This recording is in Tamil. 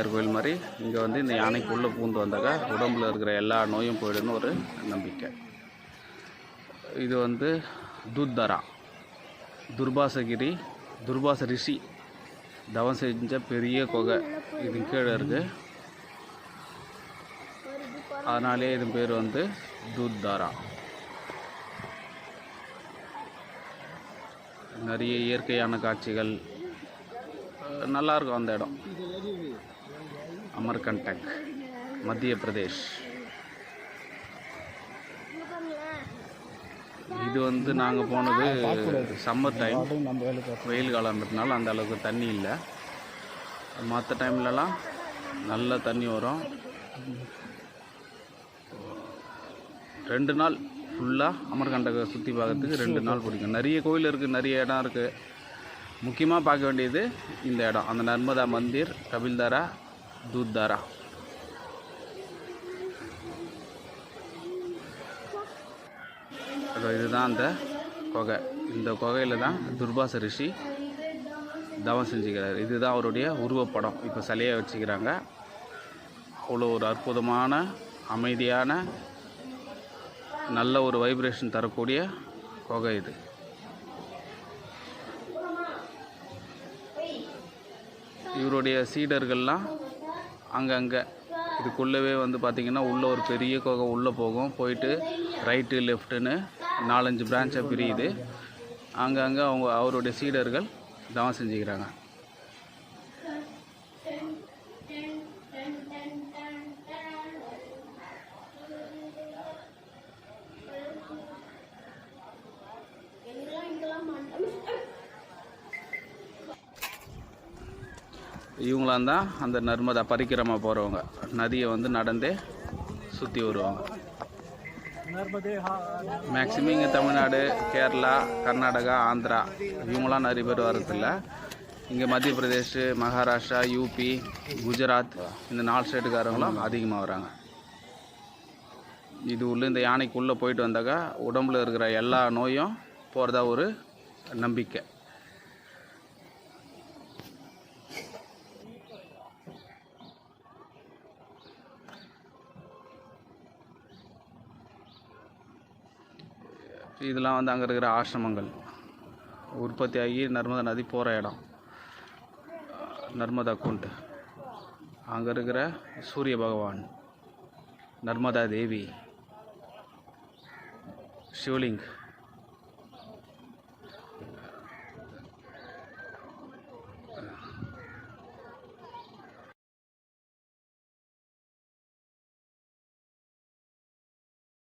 கோயில் மாதிரி இங்கே வந்து இந்த யானைக்கு உள்ளே பூந்து வந்தாக்கா உடம்புல இருக்கிற எல்லா நோயும் போயிடுன்னு ஒரு நம்பிக்கை. இது வந்து தூத்தாரா, துர்பாசகிரி, துர்பாச ரிஷி தவம் செஞ்ச பெரிய குகை இது கீழே இருக்குது. அதனாலே இது பேர் வந்து தூத்தாரா. நிறைய இயற்கையான காட்சிகள் நல்லாயிருக்கும் அந்த இடம். அமர்கண்டக், மத்திய பிரதேஷ். இது வந்து நாங்கள் போனது சம்மர் டைம், வெயில் காலம்ன்றதுனால அந்த அளவுக்கு தண்ணி இல்லை. மற்ற டைம்லலாம் நல்ல தண்ணி வரும். 2 நாள் ஃபுல்லாக அமர்கண்டகை சுற்றி பார்க்கறதுக்கு 2 நாள் பிடிக்கும். நிறைய கோயில் இருக்குது, நிறைய இடம் இருக்குது. முக்கியமாக பார்க்க வேண்டியது இந்த இடம், அந்த நர்மதா மந்திர், கபில்தாரா, தூத்தாரா. இதுதான் அந்த குகை. இந்த குகையில் தான் துர்பாச ரிஷி தவம் செஞ்சுக்கிறார். இதுதான் அவருடைய உருவப்படம். இப்போ சிலையை வச்சுக்கிறாங்க. அவ்வளோ ஒரு அற்புதமான, அமைதியான, நல்ல ஒரு வைப்ரேஷன் தரக்கூடிய குகை இது. இவருடைய சீடர்கள்லாம் அங்கங்கே இதுக்குள்ளவே வந்து பார்த்திங்கன்னா உள்ளே ஒரு பெரிய குகை உள்ளே போகும். போயிட்டு ரைட்டு லெஃப்ட்டுன்னு 4-5 பிரான்ச்சாக பிரியுது. அங்கங்கே அவருடைய சீடர்கள் தவம் செஞ்சுக்கிறாங்க. இவங்களாம் தான் அந்த நர்மதா பரிக்கிரமா போகிறவங்க. நதியை வந்து நடந்தே சுற்றி வருவாங்க. மேக்ஸிமம் இங்கே தமிழ்நாடு, கேரளா, கர்நாடகா, ஆந்திரா இவங்களாம் நிறைய பேர் வர்றதில்ல. இங்கே மத்திய பிரதேஷ், மகாராஷ்டிரா, யூபி, குஜராத் இந்த 4 ஸ்டேட்டுக்காரங்களும் அதிகமாக வராங்க. இது உள்ள இந்த யானைக்குள்ளே போயிட்டு வந்தாக்கா உடம்புல இருக்கிற எல்லா நோயும் போகிறதா ஒரு நம்பிக்கை. இதெல்லாம் வந்து அங்கே இருக்கிற ஆசிரமங்கள் உற்பத்தி ஆகி நர்மதா நதி போகிற இடம். நர்மதா குண்ட், அங்கே இருக்கிற சூரிய பகவான், நர்மதா தேவி, சிவலிங்.